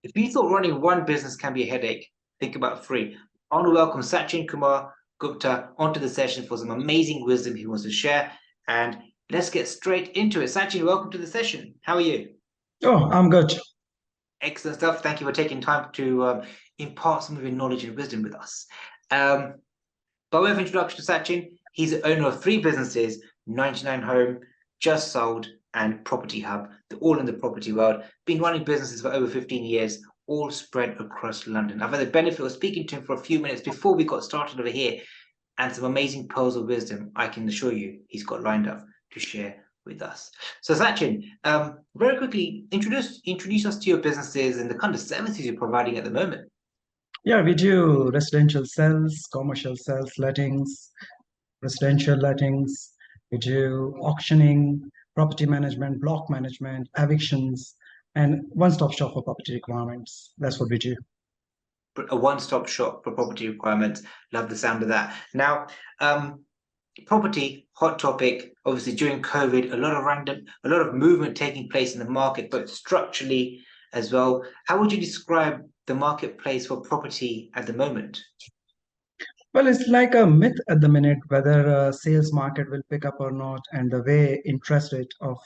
If you thought running one business can be a headache, think about three. I want to welcome Sachin Kumar Gupta onto the session for some amazing wisdom he wants to share. And let's get straight into it. Sachin, welcome to the session. How are you? Oh, I'm good. Excellent stuff. Thank you for taking time to impart some of your knowledge and wisdom with us. Um, by way of introduction to Sachin, he's the owner of three businesses: 99 Home, Just Sold, and Property Hub. They're all in the property world. Been running businesses for over 15 years, all spread across London. I've had the benefit of speaking to him for a few minutes before we got started over here, and some amazing pearls of wisdom I can assure you he's got lined up to share with us. So Sachin, very quickly, introduce us to your businesses and the kind of services you're providing at the moment. Yeah, we do residential sales, commercial sales, lettings, residential lettings. We do auctioning, property management, block management, evictions, and one-stop shop for property requirements. That's what we do. A one-stop shop for property requirements. Love the sound of that. Now, um, property, hot topic. Obviously, during COVID, a lot of movement taking place in the market, but structurally as well. How would you describe the marketplace for property at the moment? Well, it's like a myth at the minute whether sales market will pick up or not, and the way interest rate of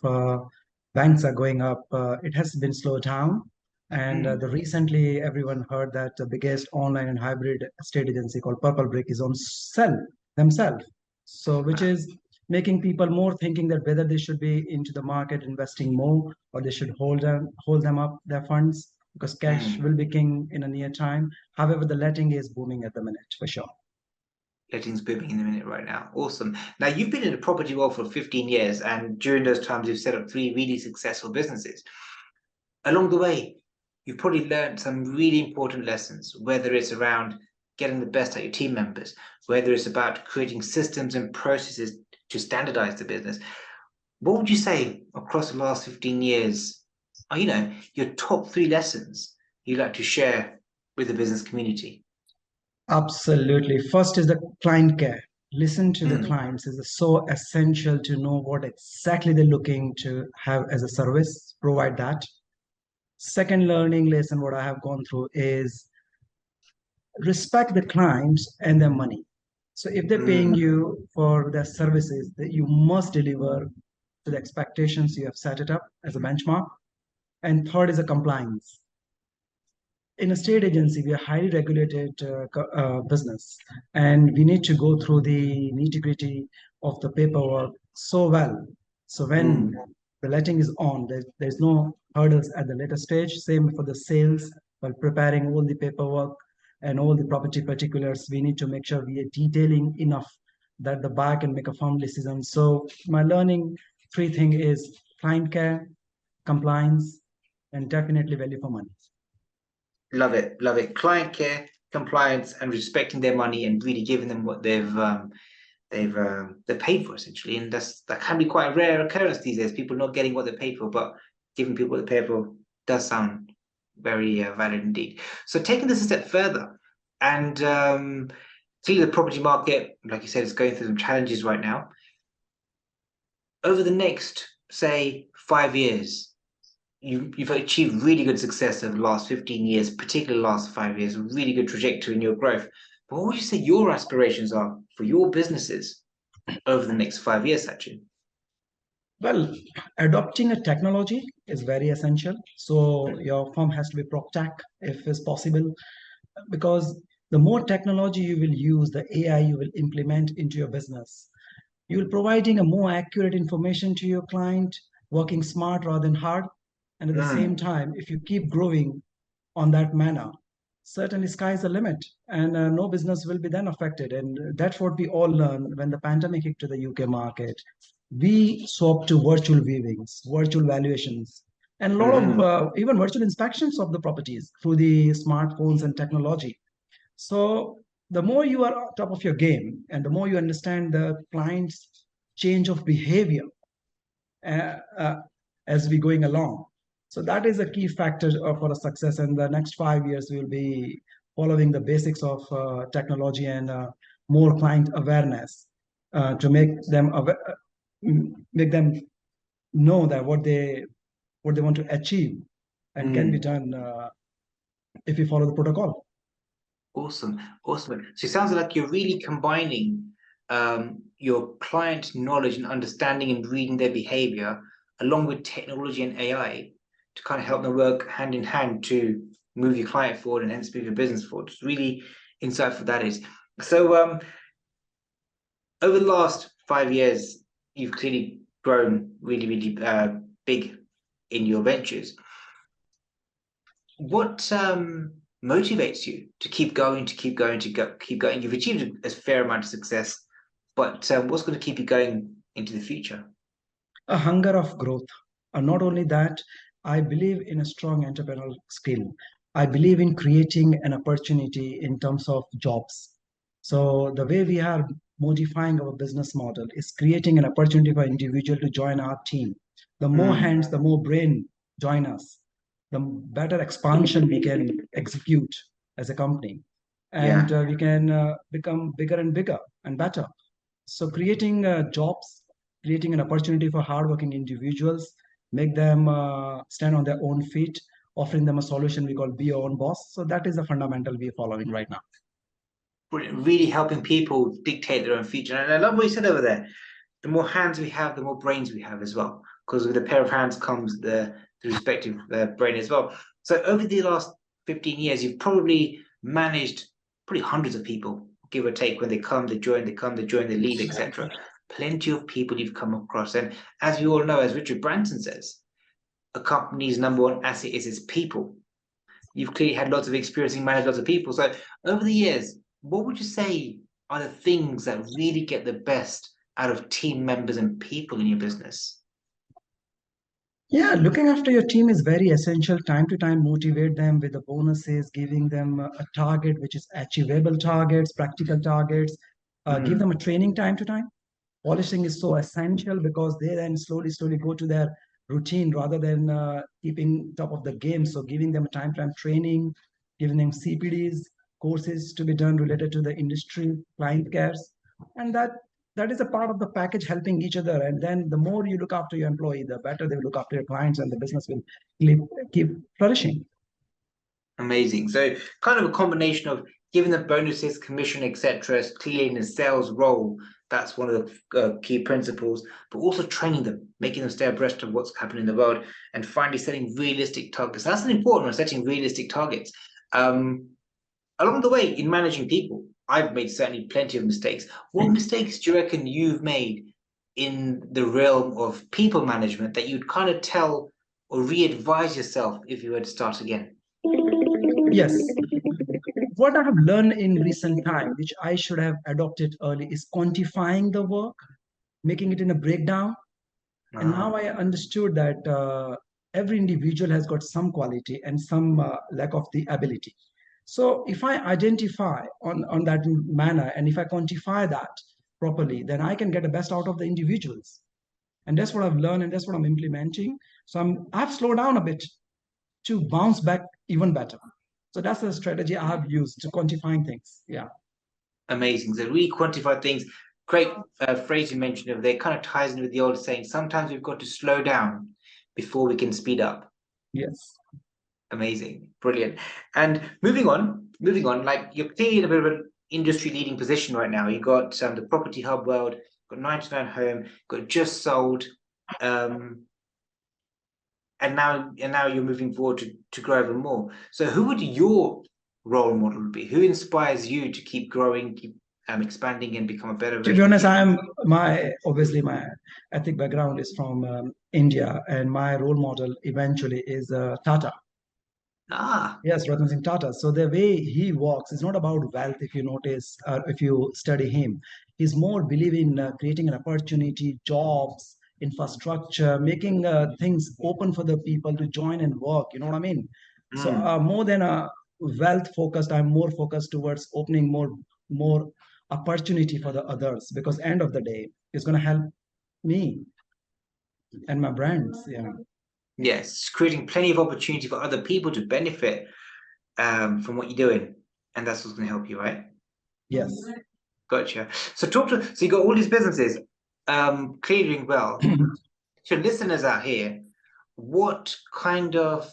banks are going up, it has been slowed down. And Mm, the recently everyone heard that the biggest online and hybrid estate agency called Purple Brick is on sell themselves. So, which wow. is making people more thinking that whether they should be into the market investing more or they should hold them up their funds because cash Mm. will be king in a near time. However, the letting is booming at the minute for sure. Lettings booming in the minute right now. Awesome. Now, you've been in the property world for 15 years, and during those times, you've set up three really successful businesses. Along the way, you've probably learned some really important lessons, whether it's around getting the best out of your team members, whether it's about creating systems and processes to standardize the business. What would you say across the last 15 years are, your top three lessons you'd like to share with the business community? Absolutely. First is the client care. Listen to the Mm, clients is so essential to know what exactly they're looking to have as a service, provide that. Second learning lesson, what I have gone through is respect the clients and their money. So if they're paying mm, you for their services, that you must deliver to the expectations you have set it up as a benchmark. And third is a compliance. In a state agency, we are highly regulated business, and we need to go through the nitty-gritty of the paperwork so well. So when mm. the letting is on, there's no hurdles at the later stage. Same for the sales, while preparing all the paperwork and all the property particulars, we need to make sure we are detailing enough that the buyer can make a firm decision. So my learning three thing is client care, compliance, and definitely value for money. Love it, love it. Client care, compliance, and respecting their money and really giving them what they're paid for essentially. And that can be quite a rare occurrence these days. People not getting what they paid for, but giving people what they pay for does sound very valid indeed. So taking this a step further, and clearly the property market, like you said, is going through some challenges right now. Over the next, say, 5 years, you've achieved really good success over the last 15 years, particularly the last 5 years, a really good trajectory in your growth. But what would you say your aspirations are for your businesses over the next 5 years, Sachin? Well, adopting a technology is very essential. So your firm has to be PropTech if it's possible, because the more technology you will use, the AI you will implement into your business, you will providing a more accurate information to your client, working smart rather than hard. And at the same Mm, time, if you keep growing on that manner, certainly sky's the limit, and no business will be then affected. And that's what we all learned when the pandemic hit to the UK market. We swapped to virtual viewings, virtual valuations, and a lot of mm, even virtual inspections of the properties through the smartphones and technology. So the more you are on top of your game and the more you understand the client's change of behavior uh, uh, as we going along. So that is a key factor for a success. And the next 5 years, we will be following the basics of technology and more client awareness to make them know that what they want to achieve and can be mm. done if you follow the protocol. Awesome, awesome. So it sounds like you're really combining your client knowledge and understanding and reading their behavior along with technology and AI to kind of help them work hand in hand to move your client forward and hence move your business forward. It's really insightful that is. So over the last 5 years, you've clearly grown really, really big in your ventures. What motivates you to keep going, to keep going, keep going? You've achieved a fair amount of success, but what's going to keep you going into the future? A hunger of growth. And not only that, I believe in a strong entrepreneurial skill. I believe in creating an opportunity in terms of jobs. So the way we are modifying our business model is creating an opportunity for individual to join our team. The more Mm, hands, the more brain join us, the better expansion we can execute as a company. And yeah, we can become bigger and bigger and better. So creating jobs, creating an opportunity for hardworking individuals, make them stand on their own feet, offering them a solution we call be your own boss. So that is the fundamental we're following right now. brilliant. Really helping people dictate their own future. And I love what you said over there. The more hands we have, the more brains we have as well. Because with a pair of hands comes the respective brain as well. So over the last 15 years, you've probably managed probably hundreds of people, give or take, when they come, they join, they come, they join, they leave, etc. Plenty of people you've come across. And as we all know, as Richard Branson says, a company's number one asset is its people. You've clearly had lots of experience in managing lots of people. So over the years, what would you say are the things that really get the best out of team members and people in your business? Yeah, looking after your team is very essential. Time to time, motivate them with the bonuses, giving them a target which is achievable targets, practical targets. Give them Mm, a training time to time. Polishing is so essential because they then slowly go to their routine rather than keeping top of the game. So giving them a time training, giving them CPDs, courses to be done related to the industry, client cares, and that is a part of the package helping each other. And then the more you look after your employee, the better they will look after your clients, and the business will keep flourishing. amazing. So kind of a combination of giving them bonuses, commission, etc. Clearly in a sales role, that's one of the key principles, but also training them, making them stay abreast of what's happening in the world, and finally setting realistic targets. That's an important one, setting realistic targets. Um, Along the way in managing people, I've made certainly plenty of mistakes. What mistakes do you reckon you've made in the realm of people management that you'd kind of tell or re-advise yourself if you were to start again? Yes. What I have learned in recent time, which I should have adopted early, is quantifying the work, making it in a breakdown. And now Ah, I understood that every individual has got some quality and some lack of the ability. So if I identify on that manner, and if I quantify that properly, then I can get the best out of the individuals. And that's what I've learned, and that's what I'm implementing. So I've slowed down a bit to bounce back even better. So that's the strategy I have used to quantifying things. Yeah. amazing. So really quantify things. Great phrase you mentioned over there. Kind of ties in with the old saying, sometimes we've got to slow down before we can speed up. Yes. Amazing, brilliant. And moving on, like you're clearly in a bit of an industry leading position right now. You got the property hub world, got 99 home, got just sold, um, and now you're moving forward to grow even more. So who would your role model be? Who inspires you to keep growing, keep expanding and become a better To be version of honest, I yourself? am my obviously my ethnic background is from India, and my role model eventually is Tata. Ah, Yes, Ratan Singh Tata. So the way he walks is not about wealth. If you notice, if you study him, he's more believe in creating an opportunity, jobs, infrastructure, making things open for the people to join and work. You know what I mean? So mm, more than a wealth focused, I'm more focused towards opening more opportunity for the others, because end of the day, it's going to help me and my brands. Yeah. yes, creating plenty of opportunity for other people to benefit from what you're doing, and that's what's going to help you, right? Yes. Gotcha. So you got all these businesses clearly doing well. So listeners out here, what kind of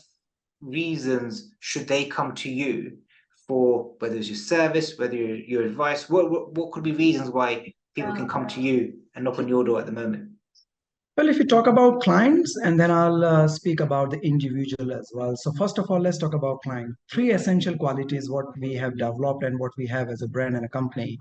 reasons should they come to you for, whether it's your service, whether your advice? What could be reasons why people can come to you and knock on your door at the moment? Well, if you talk about clients, and then I'll speak about the individual as well. So first of all, let's talk about client. Three essential qualities what we have developed and what we have as a brand and a company.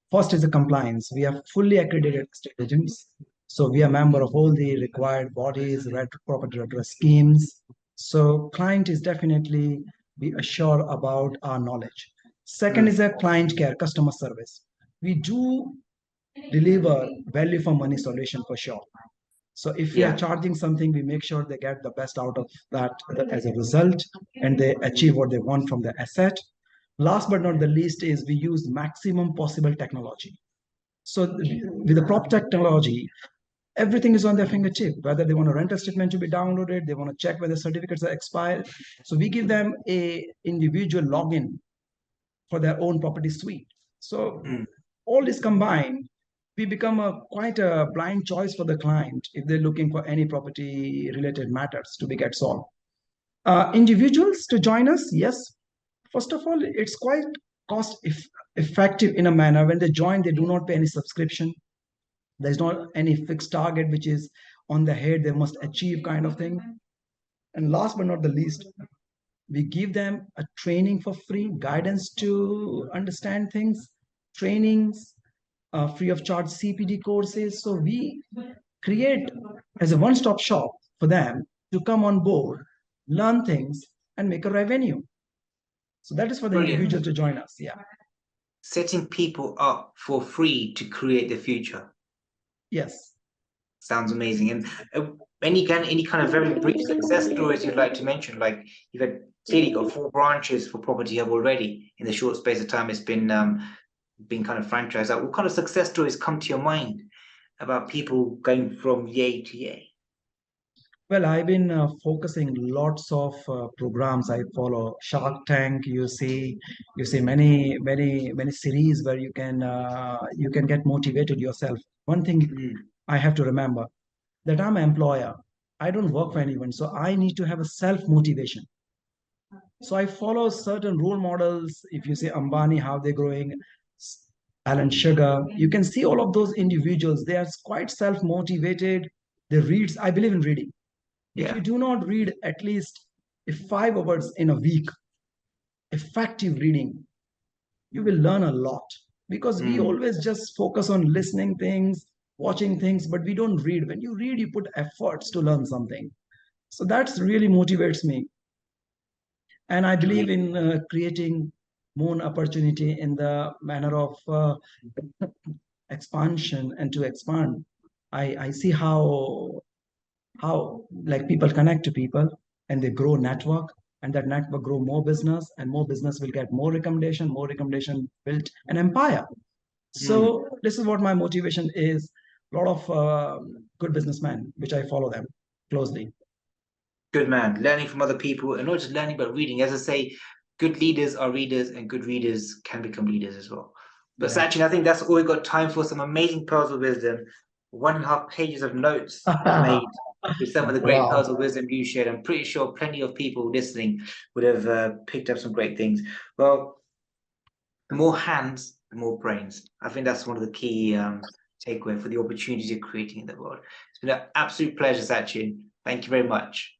First is the compliance. We are fully accredited estate agents. So we are member of all the required bodies, property redress schemes. So client is definitely be assured about our knowledge. Second is a client care, customer service. We do deliver value for money solution for sure. So if we are Yeah, charging something, we make sure they get the best out of that as a result, and they achieve what they want from the asset. Last but not the least is we use maximum possible technology. So with the prop technology, everything is on their fingertip. Whether they want a rental statement to be downloaded, they want to check whether certificates are expired. So we give them a individual login for their own property suite. So all this combined, we become quite a blind choice for the client if they're looking for any property related matters to be get solved. Individuals to join us, yes. First of all, it's quite effective in a manner. When they join, they do not pay any subscription. There's not any fixed target which is on the head they must achieve kind of thing. And last but not the least, we give them a training for free, guidance to understand things, trainings, free of charge CPD courses. So we create as a one-stop shop for them to come on board, learn things, and make a revenue. So that is for the brilliant. individual to join us. Yeah. Setting people up for free to create the future. Yes. Sounds amazing. And any kind of very brief success stories you'd like to mention? Like you've had clearly got 4 branches for Property Hub already in the short space of time it's been kind of franchised out. What kind of success stories come to your mind about people going from yay to yay? Well, I've been focusing lots of programs. I follow Shark Tank. You see many series where you can get motivated yourself. One thing I have to remember that I'm an employer. I don't work for anyone, so I need to have a self motivation. So I follow certain role models. If you say Ambani, how they're growing, Alan Sugar, you can see all of those individuals. They are quite self motivated. They read. I believe in reading. If Yeah. you do not read at least 5 hours in a week, effective reading, you will learn a lot because we always just focus on listening things, watching things, but we don't read. When you read, you put efforts to learn something. So that's really motivates me. And I believe in creating more opportunity in the manner of expansion and to expand. I see how like people connect to people and they grow network, and that network grow more business, and more business will get more recommendation built an empire. So this is what my motivation is. A lot of good businessmen which I follow them closely. Good man. Learning from other people and not just learning but reading. As I say, good leaders are readers and good readers can become leaders as well. But Yeah. Sachin, I think that's all we've got time for. Some amazing pearls of wisdom. 1.5 pages of notes you've made with some of the great Wow. pearls of wisdom you shared. I'm pretty sure plenty of people listening would have picked up some great things. Well, the more hands, the more brains. I think that's one of the key takeaway for the opportunities you're creating in the world. It's been an absolute pleasure, Sachin. Thank you very much.